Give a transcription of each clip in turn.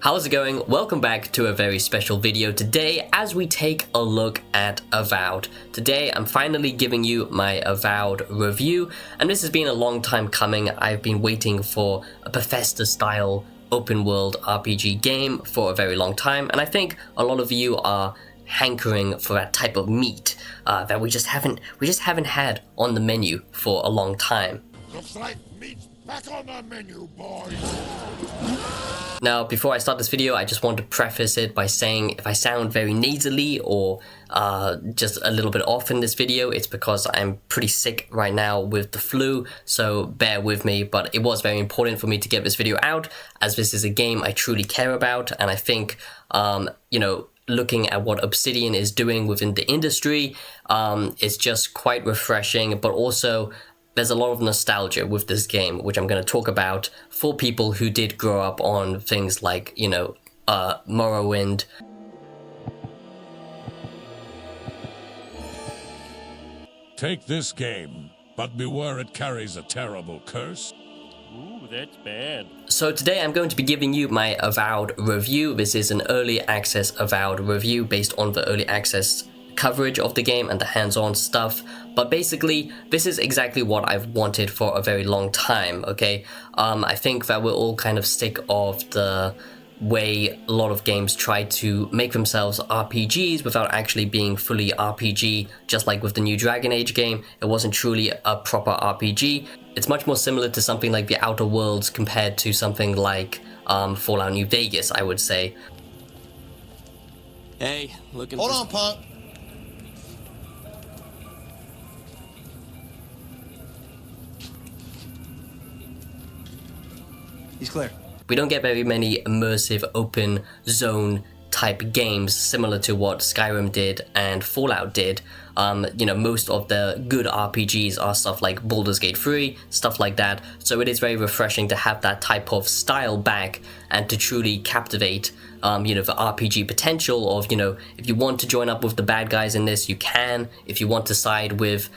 How's it going? Welcome back to a very special video today as we take a look at Avowed. Today I'm finally giving you my Avowed review, and this has been a long time coming. I've been waiting for a Bethesda style open world RPG game for a very long time, and I think a lot of you are hankering for that type of meat that we just haven't had on the menu for a long time. Looks like meat's back on the menu, boys. Now, before I start this video, I just want to preface it by saying if I sound very nasally or just a little bit off in this video, it's because I'm pretty sick right now with the flu, so bear with me. But it was very important for me to get this video out, as this is a game I truly care about, and I think, looking at what Obsidian is doing within the industry, it's just quite refreshing, but also there's a lot of nostalgia with this game, which I'm going to talk about for people who did grow up on things like, Morrowind. Take this game, but beware it carries a terrible curse. Ooh, that's bad. So today I'm going to be giving you my Avowed review. This is an early access Avowed review based on the early access coverage of the game and the hands-on stuff, but basically this is exactly what I've wanted for a very long time. Okay, I think that we're all kind of sick of the way a lot of games try to make themselves RPGs without actually being fully RPG. Just like with the new Dragon Age game, it wasn't truly a proper RPG. It's much more similar to something like the Outer Worlds compared to something like Fallout New Vegas, I would say. Hey, looking Hold on, punk. He's clear. We don't get very many immersive open zone type games similar to what Skyrim did and Fallout did. Most of the good RPGs are stuff like Baldur's Gate 3, stuff like that. So it is very refreshing to have that type of style back and to truly captivate the RPG potential of, if you want to join up with the bad guys in this, you can. If you want to side with,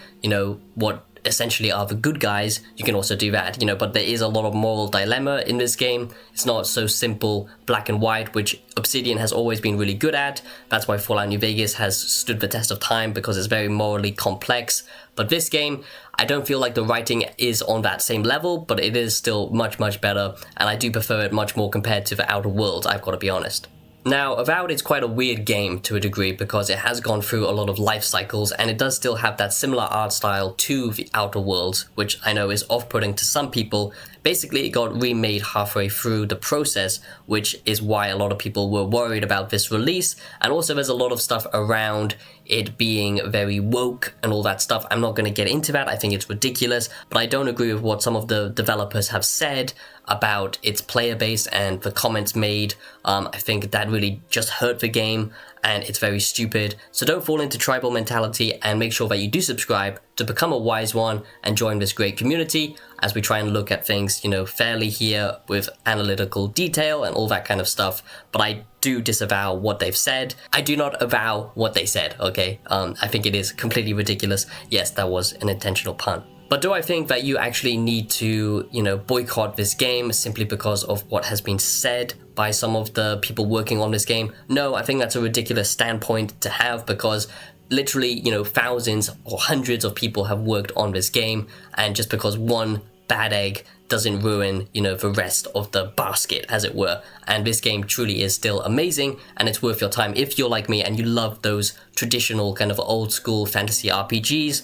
what essentially are the good guys, you can also do that, but there is a lot of moral dilemma in this game. It's not so simple black and white, which Obsidian has always been really good at. That's why Fallout New Vegas has stood the test of time, because it's very morally complex. But this game, I don't feel like the writing is on that same level, but it is still much, much better, and I do prefer it much more compared to the Outer Worlds, I've got to be honest. Now, Avowed is quite a weird game to a degree because it has gone through a lot of life cycles, and it does still have that similar art style to the Outer Worlds, which I know is off-putting to some people. Basically, it got remade halfway through the process, which is why a lot of people were worried about this release, and also there's a lot of stuff around it being very woke and all that stuff. I'm not going to get into that, I think it's ridiculous, but I don't agree with what some of the developers have said about its player base and the comments made. I think that really just hurt the game, and it's very stupid. So don't fall into tribal mentality, and make sure that you do subscribe to become a wise one and join this great community as we try and look at things, fairly here with analytical detail and all that kind of stuff. But I do disavow what they've said. I do not avow what they said, okay? I think it is completely ridiculous. Yes, that was an intentional pun. But do I think that you actually need to, boycott this game simply because of what has been said by some of the people working on this game? No, I think that's a ridiculous standpoint to have, because literally, thousands or hundreds of people have worked on this game, and just because one bad egg doesn't ruin, the rest of the basket, as it were. And this game truly is still amazing, and it's worth your time if you're like me and you love those traditional kind of old school fantasy RPGs,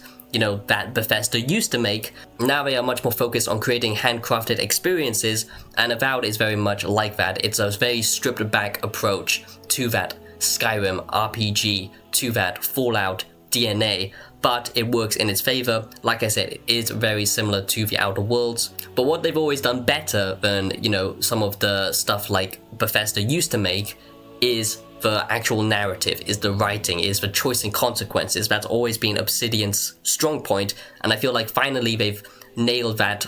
that Bethesda used to make. Now they are much more focused on creating handcrafted experiences, and Avowed is very much like that. It's a very stripped back approach to that Skyrim RPG, to that Fallout DNA, but it works in its favor. Like I said, it is very similar to the Outer Worlds, but what they've always done better than, some of the stuff like Bethesda used to make is the actual narrative, is the writing, is the choice and consequences. That's always been Obsidian's strong point, and I feel like finally they've nailed that,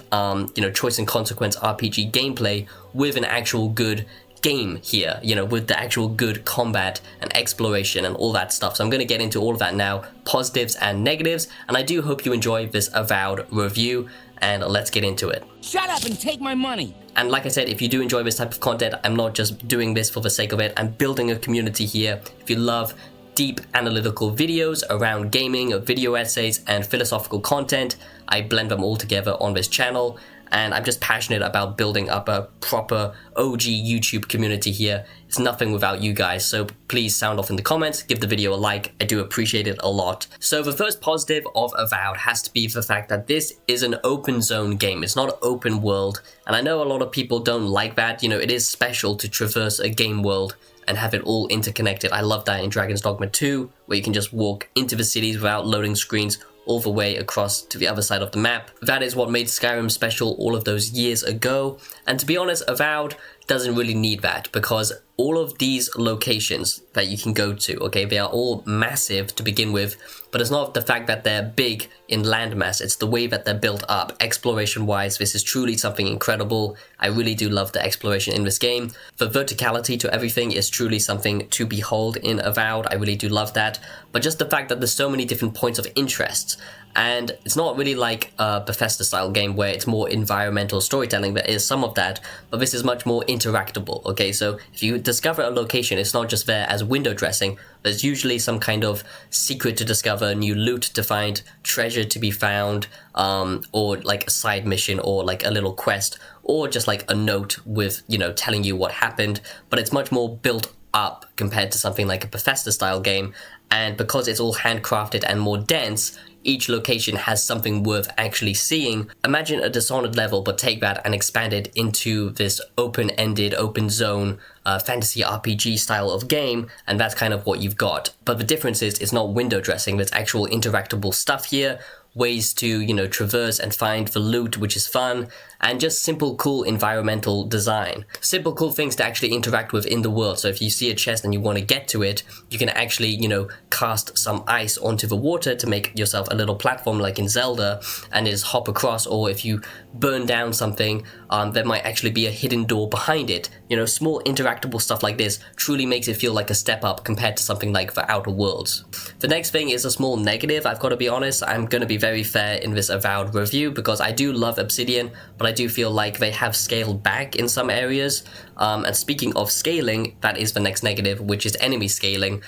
choice and consequence RPG gameplay with an actual good game here, with the actual good combat and exploration and all that stuff. So I'm going to get into all of that now, positives and negatives, and I do hope you enjoy this Avowed review. and let's get into it. Shut up and take my money! And like I said, if you do enjoy this type of content, I'm not just doing this for the sake of it, I'm building a community here. If you love deep analytical videos around gaming, video essays, and philosophical content, I blend them all together on this channel. And I'm just passionate about building up a proper OG YouTube community here. It's nothing without you guys, so please sound off in the comments, give the video a like, I do appreciate it a lot. So the first positive of Avowed has to be the fact that this is an open zone game, it's not open world, and I know a lot of people don't like that. You know, it is special to traverse a game world and have it all interconnected. I love that in Dragon's Dogma 2, where you can just walk into the cities without loading screens all the way across to the other side of the map. That is what made Skyrim special all of those years ago, and to be honest, Avowed doesn't really need that, because all of these locations that you can go to, okay, they are all massive to begin with, but it's not the fact that they're big in landmass, it's the way that they're built up. Exploration wise, this is truly something incredible. I really do love the exploration in this game. The verticality to everything is truly something to behold in Avowed. I really do love that, but just the fact that there's so many different points of interest, and it's not really like a Bethesda style game where it's more environmental storytelling. There is some of that, but this is much more interactable, okay? So if you discover a location, it's not just there as window dressing. There's usually some kind of secret to discover, new loot to find, treasure to be found, or like a side mission, or like a little quest, or just like a note with, you know, telling you what happened. But it's much more built up compared to something like a Bethesda style game, and because it's all handcrafted and more dense, each location has something worth actually seeing. Imagine a Dishonored level, but take that and expand it into this open-ended, open zone, fantasy RPG style of game, and that's kind of what you've got. But the difference is, it's not window dressing, there's actual interactable stuff here, ways to, you know, traverse and find the loot, which is fun, and just simple, cool environmental design. Simple, cool things to actually interact with in the world. So if you see a chest and you want to get to it, you can actually, you know, cast some ice onto the water to make yourself a little platform like in Zelda, and just hop across. Or if you burn down something, there might actually be a hidden door behind it. You know, small interactable stuff like this truly makes it feel like a step up compared to something like the Outer Worlds. The next thing is a small negative, I've got to be honest. I'm going to be very fair in this Avowed review, because I do love Obsidian, but I do feel like they have scaled back in some areas. And speaking of scaling, that is the next negative, which is enemy scaling.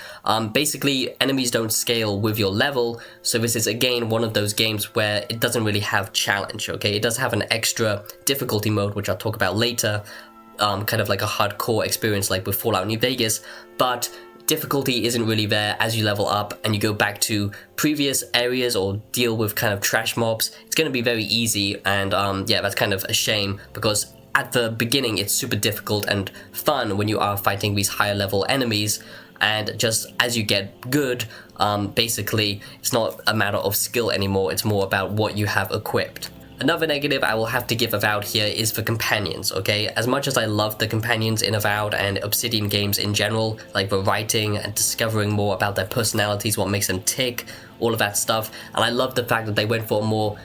Basically, enemies don't scale with your level, so this is again one of those games where it doesn't really have challenge, okay? It does have an extra difficulty mode, which I'll talk about later, kind of like a hardcore experience like with Fallout New Vegas, but difficulty isn't really there as you level up and you go back to previous areas or deal with kind of trash mobs. It's going to be very easy, and yeah, that's kind of a shame, because at the beginning it's super difficult and fun when you are fighting these higher level enemies, and just as you get good, basically it's not a matter of skill anymore, it's more about what you have equipped. Another negative I will have to give Avowed here is the companions, okay? As much as I love the companions in Avowed and Obsidian Games in general, like the writing and discovering more about their personalities, what makes them tick, all of that stuff, and I love the fact that they went for a more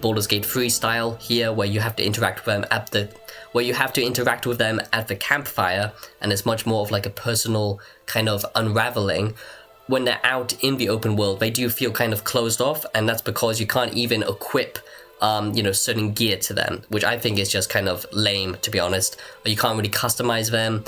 Baldur's Gate 3 style here, where you have to interact with them at the campfire, and it's much more of like a personal kind of unraveling. When they're out in the open world, they do feel kind of closed off, and that's because you can't even equip you know, certain gear to them, which I think is just kind of lame, to be honest. But you can't really customize them.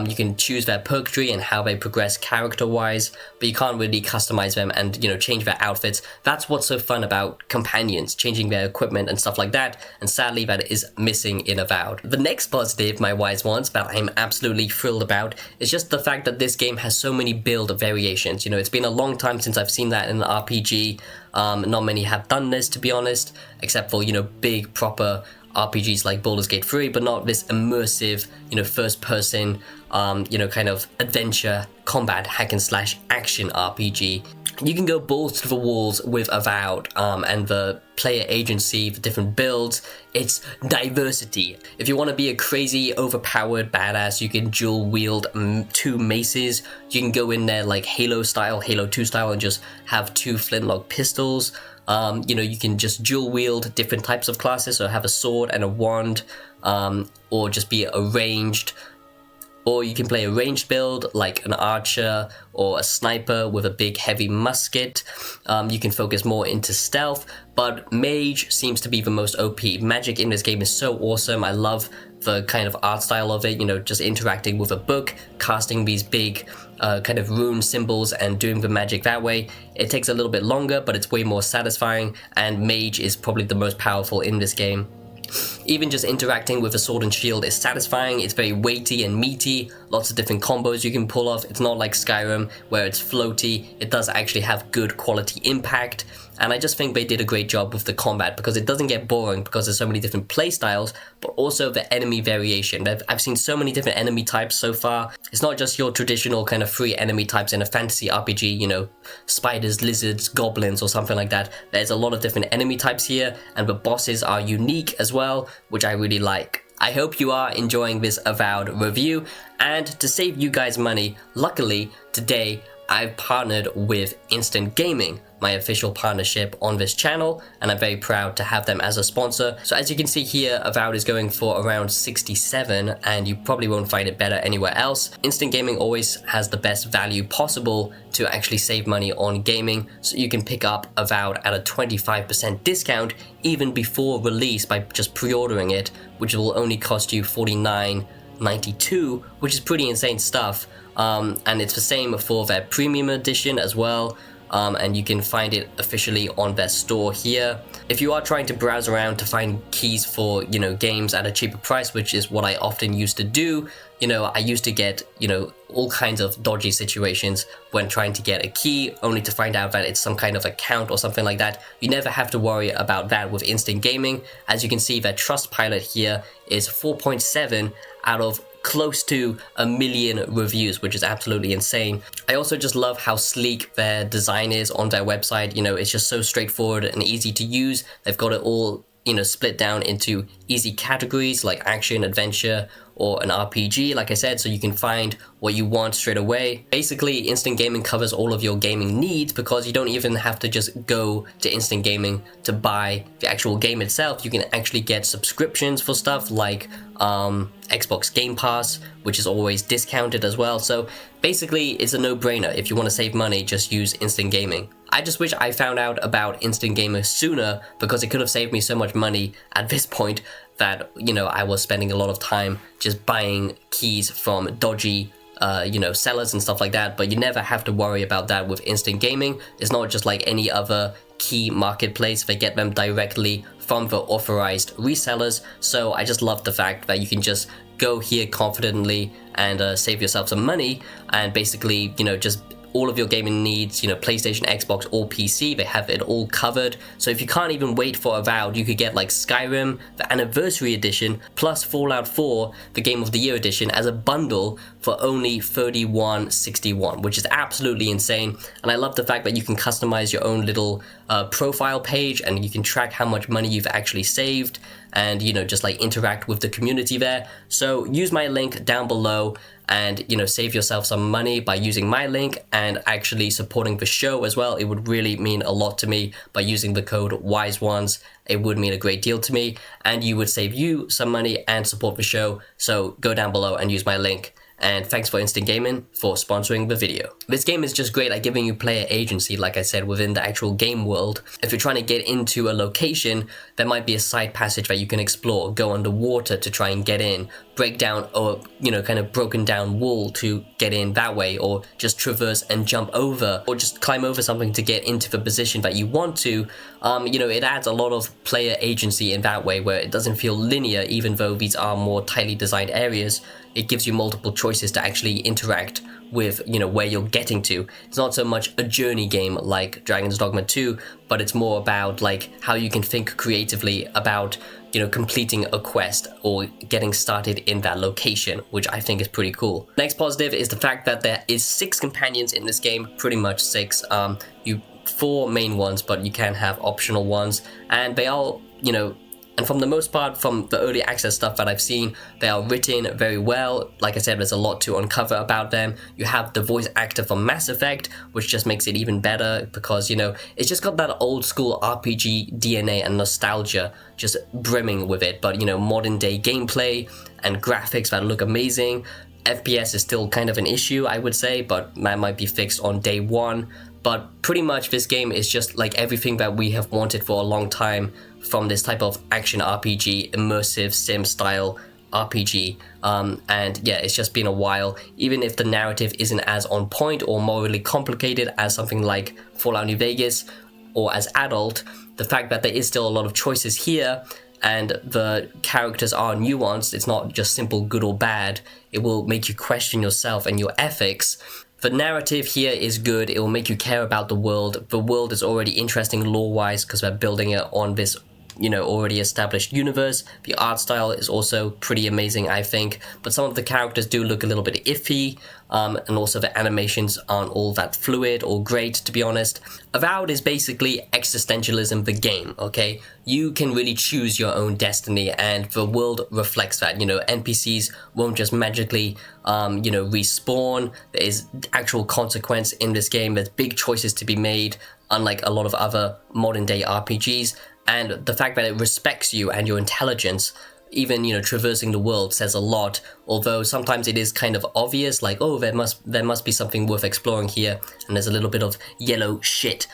You can choose their perk tree and how they progress character-wise, but you can't really customize them and, you know, change their outfits. That's what's so fun about companions, changing their equipment and stuff like that, and sadly that is missing in Avowed. The next positive, my wise ones, that I'm absolutely thrilled about, is just the fact that this game has so many build variations. You know, it's been a long time since I've seen that in an RPG. Not many have done this, to be honest, except for, you know, big proper RPGs like Baldur's Gate 3, but not this immersive, you know, first person, you know, kind of adventure, combat, hack and slash action RPG. You can go balls to the walls with Avowed, and the player agency, the different builds, it's diversity. If you want to be a crazy, overpowered badass, you can dual wield 2 maces. You can go in there like Halo style, Halo 2 style, and just have 2 flintlock pistols. You know, you can just dual wield different types of classes, so have a sword and a wand, or just be a ranged or you can play a ranged build like an archer or a sniper with a big heavy musket. You can focus more into stealth, but mage seems to be the most OP. Magic in this game is so awesome. I love the kind of art style of it, you know, just interacting with a book, casting these big kind of rune symbols and doing the magic that way. It takes a little bit longer, but it's way more satisfying, and mage is probably the most powerful in this game. Even just interacting with a sword and shield is satisfying. It's very weighty and meaty, lots of different combos you can pull off. It's not like Skyrim where it's floaty. It does actually have good quality impact, and I just think they did a great job with the combat because it doesn't get boring because there's so many different playstyles, but also the enemy variation. I've seen so many different enemy types so far. It's not just your traditional kind of free enemy types in a fantasy RPG, you know, spiders, lizards, goblins or something like that. There's a lot of different enemy types here, and the bosses are unique as well, which I really like. I hope you are enjoying this Avowed review, and to save you guys money, luckily today I've partnered with Instant Gaming, my official partnership on this channel, and I'm very proud to have them as a sponsor. So as you can see here, Avowed is going for around 67, and you probably won't find it better anywhere else. Instant Gaming always has the best value possible to actually save money on gaming, so you can pick up Avowed at a 25% discount even before release by just pre-ordering it, which will only cost you $49.92, which is pretty insane stuff. And it's the same for their premium edition as well, and you can find it officially on their store here. If you are trying to browse around to find keys for, you know, games at a cheaper price, which is what I often used to do, you know, I used to get, you know, all kinds of dodgy situations when trying to get a key, only to find out that it's some kind of account or something like that. You never have to worry about that with Instant Gaming. As you can see, their Trustpilot here is 4.7 out of close to 1 million reviews, which is absolutely insane. I also just love how sleek their design is on their website. You know, it's just so straightforward and easy to use. They've got it all, you know, split down into easy categories like action, adventure, or an RPG, like I said, so you can find what you want straight away. Basically, Instant Gaming covers all of your gaming needs because you don't even have to just go to Instant Gaming to buy the actual game itself. You can actually get subscriptions for stuff like Xbox Game Pass, which is always discounted as well. So basically, it's a no-brainer. If you want to save money, just use Instant Gaming. I just wish I found out about Instant Gamer sooner because it could have saved me so much money at this point that, you know, I was spending a lot of time just buying keys from dodgy you know, sellers and stuff like that. But you never have to worry about that with Instant Gaming. It's not just like any other key marketplace. They get them directly from the authorized resellers. So I just love the fact that you can just go here confidently and save yourself some money, and basically, you know, just all of your gaming needs, you know, PlayStation, Xbox, or PC, they have it all covered. So if you can't even wait for Avowed, you could get like Skyrim, the Anniversary Edition, plus Fallout 4, the Game of the Year Edition, as a bundle for only $31.61, which is absolutely insane. And I love the fact that you can customize your own little profile page, and you can track how much money you've actually saved, and, you know, just like interact with the community there. So use my link down below and, you know, save yourself some money by using my link and actually supporting the show as well. It would really mean a lot to me by using the code WISEONES. It would mean a great deal to me, and you would save you some money and support the show. So go down below and use my link. And thanks for Instant Gaming for sponsoring the video. This game is just great at giving you player agency, like I said, within the actual game world. If you're trying to get into a location, there might be a side passage that you can explore, go underwater to try and get in, break down or, you know, kind of broken down wall to get in that way, or just traverse and jump over, or just climb over something to get into the position that you want to. You know, it adds a lot of player agency in that way, where it doesn't feel linear, even though these are more tightly designed areas. It gives you multiple choices to actually interact with, you know, where you're getting to. It's not so much a journey game like Dragon's Dogma 2, but it's more about like how you can think creatively about, you know, completing a quest or getting started in that location, which I think is pretty cool. Next positive is the fact that there is 6 companions in this game, pretty much 6. 4 main ones, but you can have optional ones, and they all, you know, and from the most part, from the early access stuff that I've seen, they are written very well. Like I said, there's a lot to uncover about them. You have the voice actor from Mass Effect, which just makes it even better because, you know, it's just got that old school RPG DNA and nostalgia just brimming with it. But, you know, modern day gameplay and graphics that look amazing. FPS is still kind of an issue, I would say, but that might be fixed on day one. But pretty much this game is just like everything that we have wanted for a long time from this type of action RPG, immersive sim style RPG. And yeah, it's just been a while. Even if the narrative isn't as on point or morally complicated as something like Fallout New Vegas or as Adult, the fact that there is still a lot of choices here and the characters are nuanced, it's not just simple good or bad, it will make you question yourself and your ethics. The narrative here is good, it will make you care about the world. The world is already interesting lore-wise because we're building it on this, you know, already established universe. The art style is also pretty amazing, I think, but some of the characters do look a little bit iffy, and also the animations aren't all that fluid or great, to be honest. Avowed is basically existentialism the game, okay? You can really choose your own destiny, and the world reflects that. You know, NPCs won't just magically, you know, respawn. There is actual consequence in this game. There's big choices to be made, unlike a lot of other modern day RPGs. And the fact that it respects you and your intelligence, even, you know, traversing the world, says a lot. Although sometimes it is kind of obvious, like, oh, there must be something worth exploring here, and there's a little bit of yellow shit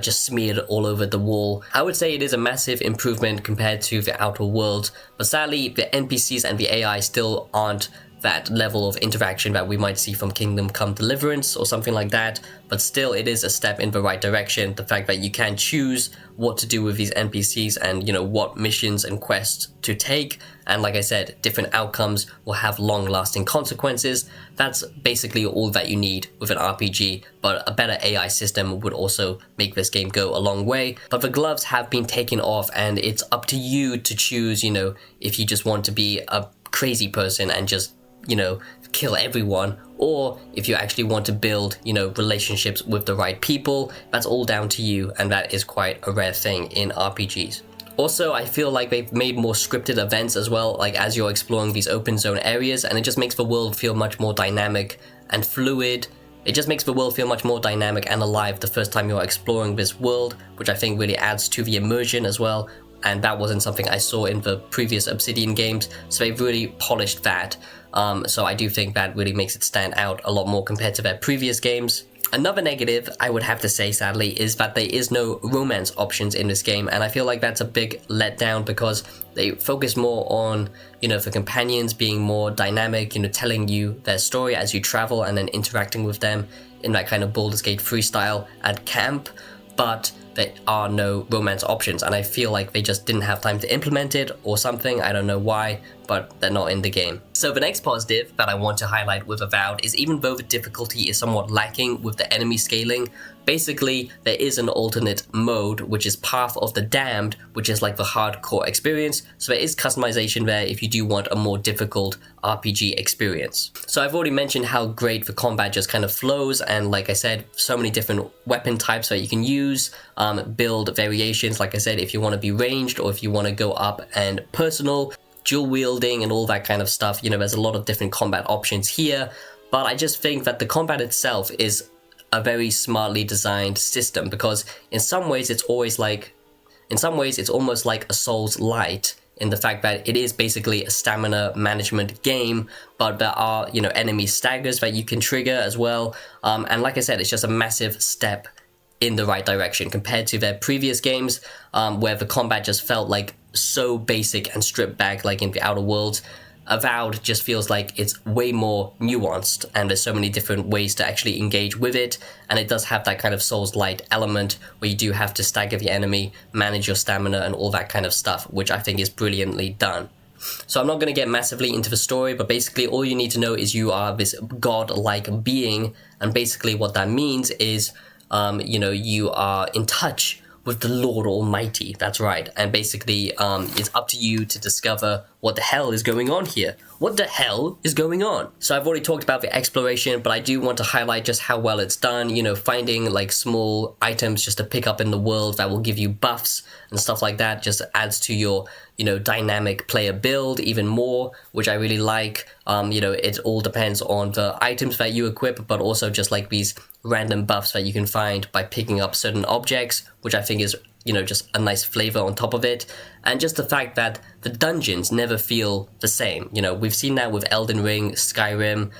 just smeared all over the wall. I would say it is a massive improvement compared to the Outer Worlds, but sadly the NPCs and the AI still aren't that level of interaction that we might see from Kingdom Come Deliverance or something like that, but still it is a step in the right direction. The fact that you can choose what to do with these NPCs and, you know, what missions and quests to take, and like I said, different outcomes will have long-lasting consequences. That's basically all that you need with an RPG, but a better AI system would also make this game go a long way. But the gloves have been taken off, and it's up to you to choose, you know, if you just want to be a crazy person and just, you know, kill everyone, or if you actually want to build, you know, relationships with the right people. That's all down to you, and that is quite a rare thing in RPGs. Also, I feel like they've made more scripted events as well, like as you're exploring these open zone areas, and it just makes the world feel much more dynamic and fluid. It just makes the world feel much more dynamic and alive the first time you're exploring this world, which I think really adds to the immersion as well. And that wasn't something I saw in the previous Obsidian games, so they've really polished that. So I do think that really makes it stand out a lot more compared to their previous games. Another negative, I would have to say, sadly, is that there is no romance options in this game, and I feel like that's a big letdown because they focus more on, you know, the companions being more dynamic, you know, telling you their story as you travel and then interacting with them in that kind of Baldur's Gate freestyle at camp, but there are no romance options, and I feel like they just didn't have time to implement it or something. I don't know why, but they're not in the game. So the next positive that I want to highlight with Avowed is, even though the difficulty is somewhat lacking with the enemy scaling, basically there is an alternate mode, which is Path of the Damned, which is like the hardcore experience. So there is customization there if you do want a more difficult RPG experience. So I've already mentioned how great the combat just kind of flows, and like I said, so many different weapon types that you can use, build variations, like I said, if you want to be ranged or if you want to go up and personal, dual wielding and all that kind of stuff. You know, there's a lot of different combat options here, but I just think that the combat itself is a very smartly designed system, because in some ways it's almost like a Souls Light, in the fact that it is basically a stamina management game, but there are, you know, enemy staggers that you can trigger as well, and like I said, it's just a massive step in the right direction compared to their previous games, where the combat just felt like so basic and stripped back, like in the Outer Worlds. Avowed just feels like it's way more nuanced, and there's so many different ways to actually engage with it, and it does have that kind of Souls-light element where you do have to stagger the enemy, manage your stamina and all that kind of stuff, which I think is brilliantly done. So I'm not going to get massively into the story, but basically all you need to know is you are this god-like being, and basically what that means is, you know, you are in touch with the Lord Almighty. That's right. And basically, it's up to you to discover what the hell is going on here. What the hell is going on? So I've already talked about the exploration, but I do want to highlight just how well it's done. You know, finding like small items just to pick up in the world that will give you buffs and stuff like that just adds to your, you know, dynamic player build even more, which I really like. You know, it all depends on the items that you equip, but also just like these random buffs that you can find by picking up certain objects, which I think is, you know, just a nice flavor on top of it. And just the fact that the dungeons never feel the same. You know, we've seen that with Elden Ring, Skyrim,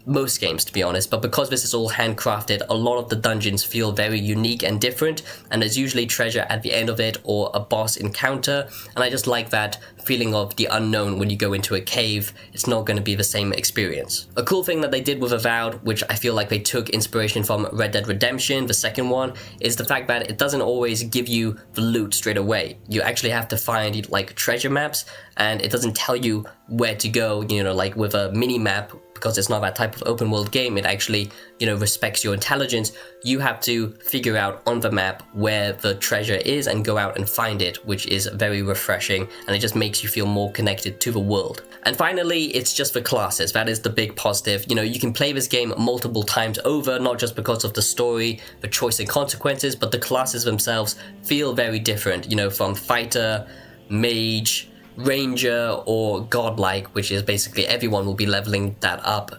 most games, to be honest, but because this is all handcrafted, a lot of the dungeons feel very unique and different, and there's usually treasure at the end of it or a boss encounter, and I just like that feeling of the unknown when you go into a cave. It's not going to be the same experience. A cool thing that they did with Avowed, which I feel like they took inspiration from Red Dead Redemption, the second one, is the fact that it doesn't always give you the loot straight away. You actually have to find like treasure maps, and it doesn't tell you where to go, you know, like with a mini map. Because it's not that type of open world game, it actually, you know, respects your intelligence. You have to figure out on the map where the treasure is and go out and find it, which is very refreshing, and it just makes you feel more connected to the world. And finally, it's just the classes. That is the big positive. You know, you can play this game multiple times over, not just because of the story, the choice and consequences, but the classes themselves feel very different, you know, from fighter, mage, ranger, or godlike, which is basically everyone will be leveling that up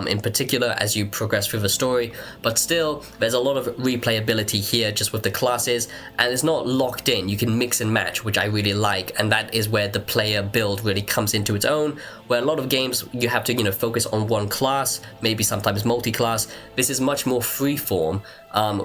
in particular as you progress through the story, but still there's a lot of replayability here just with the classes, and it's not locked in. You can mix and match, which I really like, and that is where the player build really comes into its own, where a lot of games you have to, you know, focus on one class, maybe sometimes multi-class. This is much more freeform,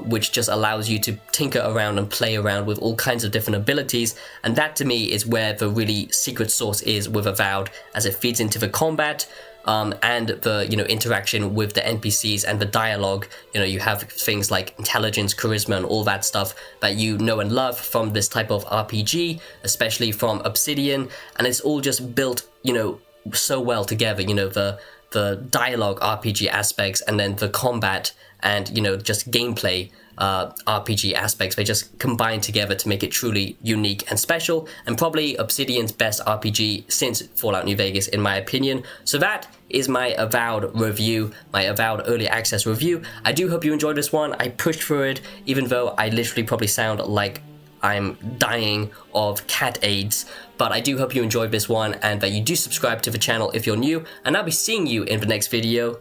which just allows you to tinker around and play around with all kinds of different abilities, and that to me is where the really secret sauce is with Avowed, as it feeds into the combat, and the, you know, interaction with the NPCs and the dialogue. You know, you have things like intelligence, charisma, and all that stuff that you know and love from this type of RPG, especially from Obsidian, and it's all just built, you know, so well together. You know, the dialogue RPG aspects, and then the combat and, you know, just gameplay RPG aspects, they just combine together to make it truly unique and special, and probably Obsidian's best RPG since Fallout New Vegas, in my opinion. So that is my Avowed review, my Avowed Early Access review. I do hope you enjoyed this one. I pushed through it, even though I literally probably sound like I'm dying of cat AIDS, but I do hope you enjoyed this one, and that you do subscribe to the channel if you're new, and I'll be seeing you in the next video.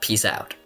Peace out.